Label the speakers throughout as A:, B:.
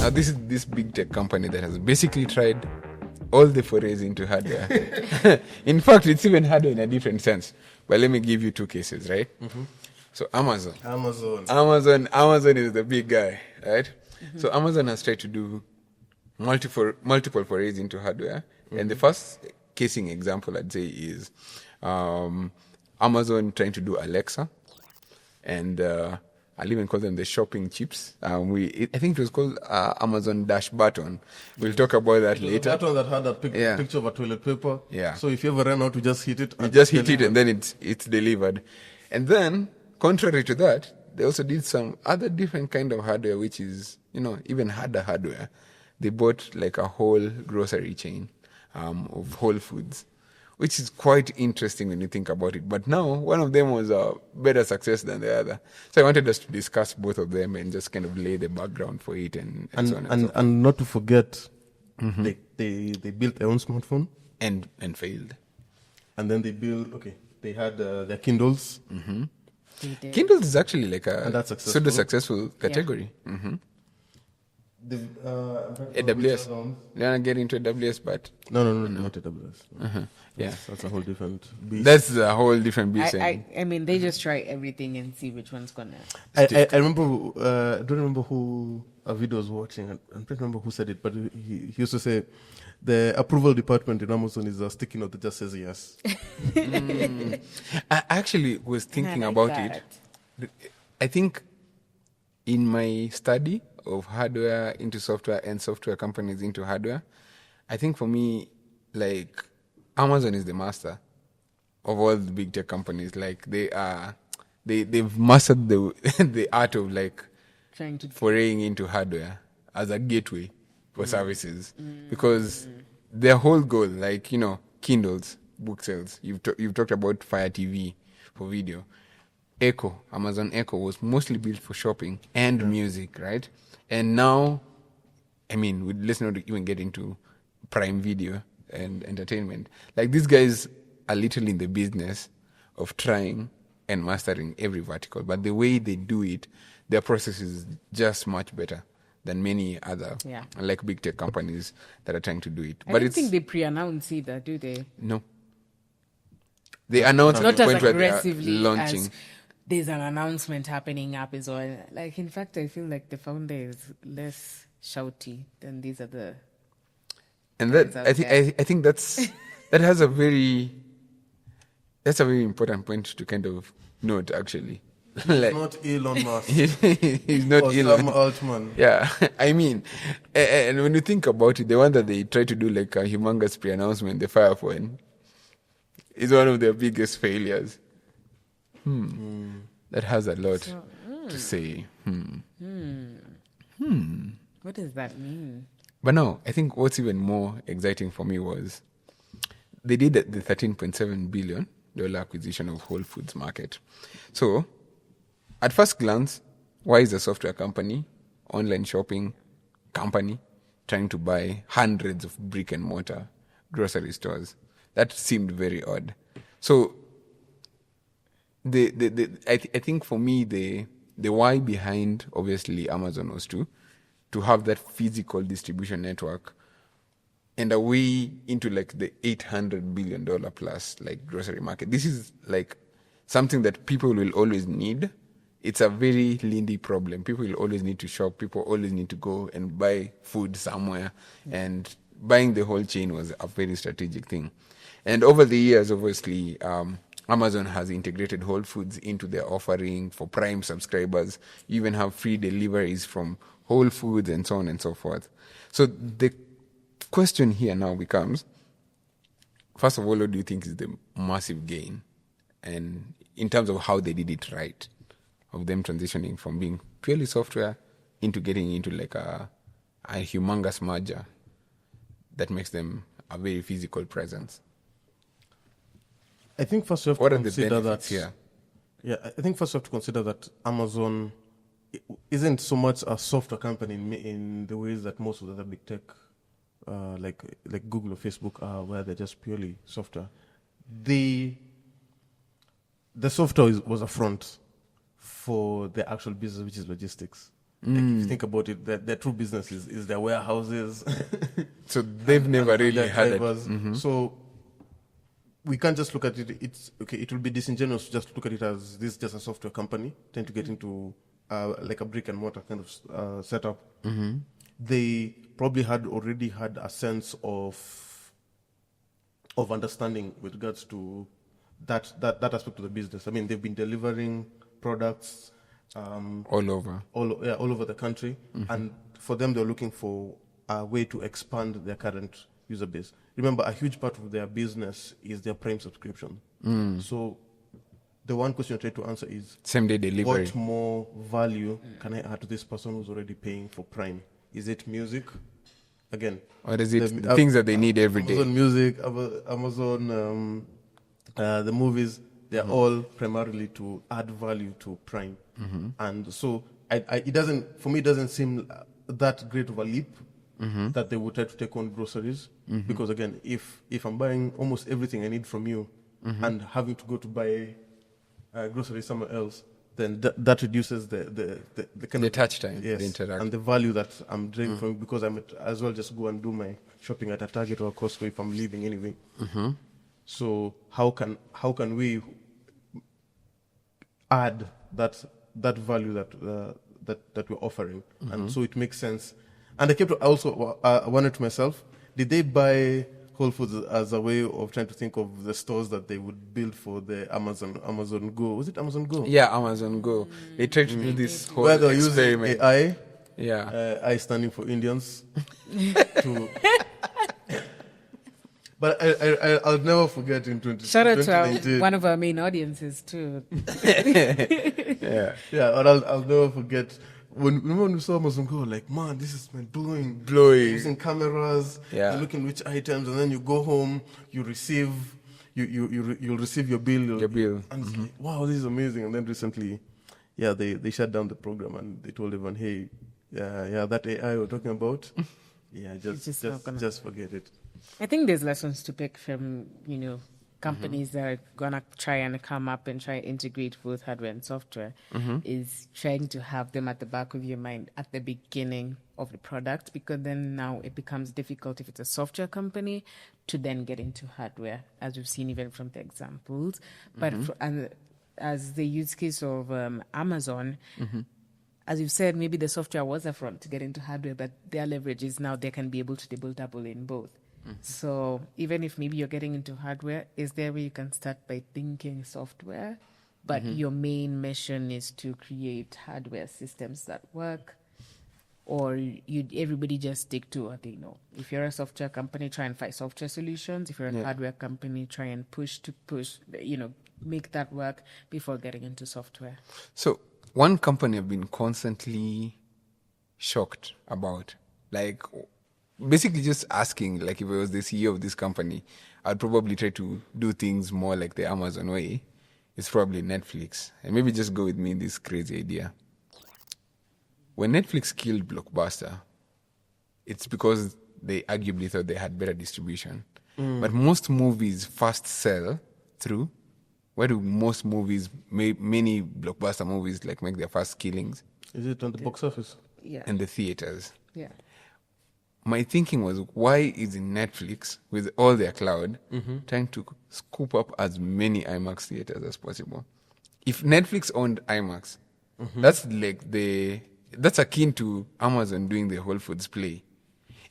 A: Now, this is this big tech company that has basically tried all the forays into hardware. In fact, it's even hardware in a different sense. But let me give you two cases, right? So Amazon is the big guy, right? So Amazon has tried to do multiple forays into hardware. And the first casing example I'd say is Amazon trying to do Alexa. And I'll even call them the shopping chips. I think it was called Amazon Dash Button. We'll talk about that later.
B: The button that had a picture of a toilet paper.
A: Yeah.
B: So if you ever ran out, you just hit it.
A: You just hit it and then it's delivered. And then, contrary to that, they also did some other different kind of hardware, which is, even harder hardware. They bought like a whole grocery chain of Whole Foods, which is quite interesting when you think about it. But now, one of them was a better success than the other. So I wanted us to discuss both of them and just kind of lay the background for it and so on and so forth.
B: And not to forget, they built their own smartphone.
A: And failed.
B: And then they had their Kindles.
A: Kindle is actually like a pseudo-successful category.
B: Yeah.
A: AWS. They want to get into AWS, but...
B: No, not AWS. No.
A: Yeah.
B: That's a whole different beast.
A: That's a whole different beast.
C: I mean, they just try everything and see which one's going
B: to... I remember, I don't remember who a video was watching. I don't remember who said it, but he used to say, the approval department in Amazon is a sticky note that just says yes.
A: I actually was thinking about it. I think in my study of hardware into software and software companies into hardware, I think for me, like, Amazon is the master of all the big tech companies. Like, they've mastered the art of like
C: trying to
A: foraying into hardware as a gateway for services, because their whole goal, like, Kindles, book sales. You've talked about Fire TV for video. Amazon Echo was mostly built for shopping and music, right? And now, let's not even get into Prime Video and entertainment. Like, these guys are literally in the business of trying and mastering every vertical. But the way they do it, their process is just much better than many other, like, big tech companies that are trying to do it.
C: I don't think they pre-announce either, do they?
A: No. They announce
C: not
A: at the
C: as
A: point where they are
C: aggressively
A: launching.
C: as there's an announcement happening up is all. Like, in fact, I feel like the founder is less shouty than these other.
A: And that I think that has a very important point to kind of note, actually.
B: Like, not Elon Musk.
A: He's not Elon.
B: Sam Altman.
A: Yeah, and when you think about it, the one that they try to do like a humongous pre-announcement, the Fire phone, is one of their biggest failures. That has a lot to say.
C: What does that mean?
A: But no, I think what's even more exciting for me was they did the $13.7 billion acquisition of Whole Foods Market. So, at first glance, why is a software company, online shopping company, trying to buy hundreds of brick and mortar grocery stores? That seemed very odd. So, I think for me, the why behind, obviously, Amazon was to have that physical distribution network and a way into like the $800 billion plus like grocery market. This is like something that people will always need. It's a very lindy problem. People will always need to shop. People always need to go and buy food somewhere. And buying the whole chain was a very strategic thing. And over the years, obviously, Amazon has integrated Whole Foods into their offering for Prime subscribers. You even have free deliveries from Whole Foods and so on and so forth. So the question here now becomes, first of all, what do you think is the massive gain? And in terms of how they did it right, of them transitioning from being purely software into getting into like a humongous merger that makes them a very physical presence.
B: I think first you have
A: what
B: to
A: are
B: consider
A: the benefits
B: that.
A: Here?
B: Yeah, I think first you have to consider that Amazon isn't so much a software company in the ways that most of the other big tech, like Google or Facebook, are, where they're just purely software. The software was a front for the actual business, which is logistics. Like if you think about it, their true business is their warehouses.
A: So they've never really
B: their
A: had it.
B: drivers. So we can't just look at it. It's okay. It will be disingenuous to just look at it as this is just a software company trying to get into like a brick and mortar kind of setup. They probably already had a sense of understanding with regards to that aspect of the business. I mean, they've been delivering products
A: all
B: over the country, and for them, they're looking for a way to expand their current user base. Remember, a huge part of their business is their Prime subscription. So the one question I try to answer is
A: same-day delivery.
B: What more value can I add to this person who's already paying for Prime? Is it music? Again,
A: or is it the things that they need every day?
B: Amazon Music, Amazon, the movies, they're all primarily to add value to Prime. And so it doesn't seem that great of a leap that they would try to take on groceries. Because again, if I'm buying almost everything I need from you and having to go to buy groceries somewhere else, then that reduces the kind
A: the
B: of
A: touch time,
B: yes,
A: the interaction,
B: and the value that I'm deriving from it, because I'm as well just go and do my shopping at a Target or a Costco if I'm leaving anyway. So how can we add that value that we're offering? And so it makes sense. And I also wondered to myself, did they buy Whole Foods as a way of trying to think of the stores that they would build for the Amazon Go? Was it Amazon Go?
A: Yeah, Amazon Go. They tried to do this whole
B: where they're
A: experiment.
B: using AI.
A: Yeah.
B: I standing for Indians. But I'll never forget in 2019.
C: Shout out to one of our main audiences too.
A: Yeah.
B: Yeah, but I'll never forget when we saw Amazon Go, like, man, this is blowing. Using cameras, you're looking which items, and then you go home, you receive, you'll receive your bill. And it's like, wow, this is amazing. And then recently, they shut down the program and they told everyone, hey, that AI we're talking about, just forget it.
C: I think there's lessons to pick from, companies that are going to try and come up and try to integrate both hardware and software, is trying to have them at the back of your mind at the beginning of the product, because then now it becomes difficult if it's a software company to then get into hardware, as we've seen even from the examples. But as the use case of Amazon, as you've said, maybe the software was a front to get into hardware, but their leverage is now they can be able to double in both. So even if maybe you're getting into hardware, is there where you can start by thinking software, but your main mission is to create hardware systems that work, or everybody just stick to what they know? If you're a software company, try and find software solutions. If you're a hardware company, try and push, make that work before getting into software.
A: So one company I've been constantly shocked about, like, basically just asking, like, if I was the CEO of this company, I'd probably try to do things more like the Amazon way. It's probably Netflix. And maybe just go with me in this crazy idea. When Netflix killed Blockbuster, it's because they arguably thought they had better distribution. But most movies first sell through, where do most movies, many Blockbuster movies, like, make their first killings?
B: Is it on the box office?
C: Yeah.
A: In the theaters.
C: Yeah.
A: My thinking was, why is Netflix, with all their cloud, trying to scoop up as many IMAX theaters as possible? If Netflix owned IMAX, that's akin to Amazon doing the Whole Foods play.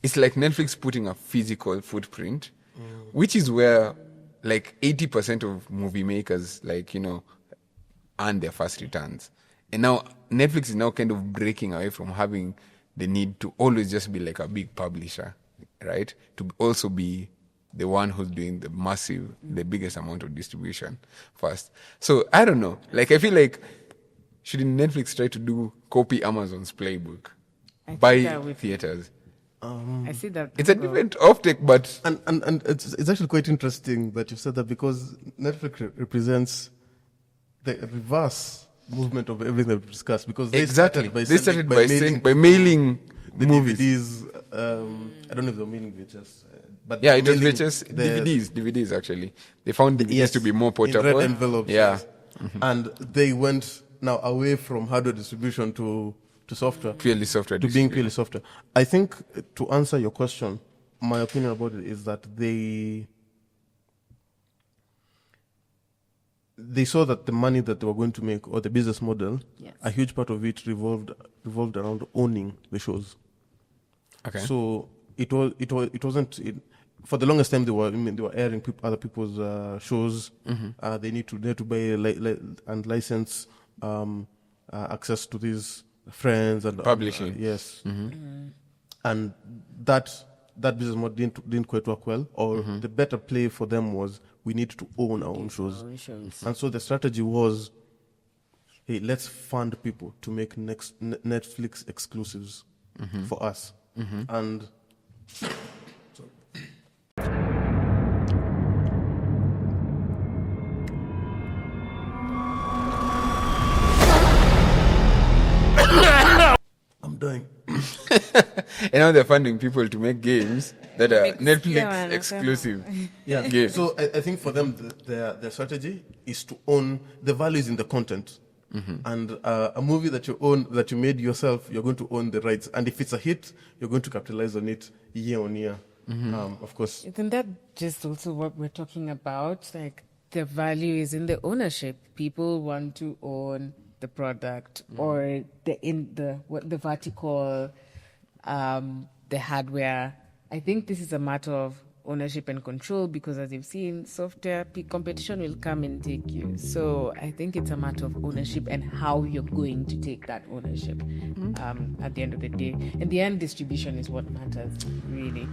A: It's like Netflix putting a physical footprint, which is where, like, 80% of movie makers, earn their first returns. And now Netflix is now kind of breaking away from having the need to always just be like a big publisher, right? To also be the one who's doing the biggest amount of distribution first. So I don't know. Like, I feel like, shouldn't Netflix try to copy Amazon's playbook? Buy theaters.
C: I see that.
A: It's a different optic, but...
B: And it's actually quite interesting that you said that, because Netflix represents the reverse movement of everything that we discussed, because they started by mailing the
A: movies.
B: DVDs. I don't know if they're mailing VHS, but
A: it was VHS, DVDs actually. They found DVDs to be more portable.
B: In red envelopes.
A: Yeah,
B: and they went now away from hardware distribution to software.
A: Purely software.
B: To being purely software. I think to answer your question, my opinion about it is that they saw that the money that they were going to make, or the business model,
C: Yes.
B: a huge part of it revolved around owning the shows.
A: Okay.
B: So it wasn't. For the longest time, they were airing other people's shows. They need to buy and license access to these friends and
A: Publishing.
B: yes, and that business model didn't quite work well. Or the better play for them was, we need to own our own shows. And so the strategy was, hey, let's fund people to make Netflix exclusives for us. And I'm dying.
A: And now they're funding people to make games that are Netflix
C: yeah,
A: exclusive.
B: Yeah.
A: Games.
B: So I think for them, their strategy is to own the values in the content. And a movie that you own, that you made yourself, you're going to own the rights. And if it's a hit, you're going to capitalize on it year on year. Of course.
C: Isn't that just also what we're talking about? Like, the value is in the ownership. People want to own the product or the vertical, the hardware. I think this is a matter of ownership and control, because as you've seen, software competition will come and take you. So I think it's a matter of ownership and how you're going to take that ownership at the end of the day. In the end, distribution is what matters, really.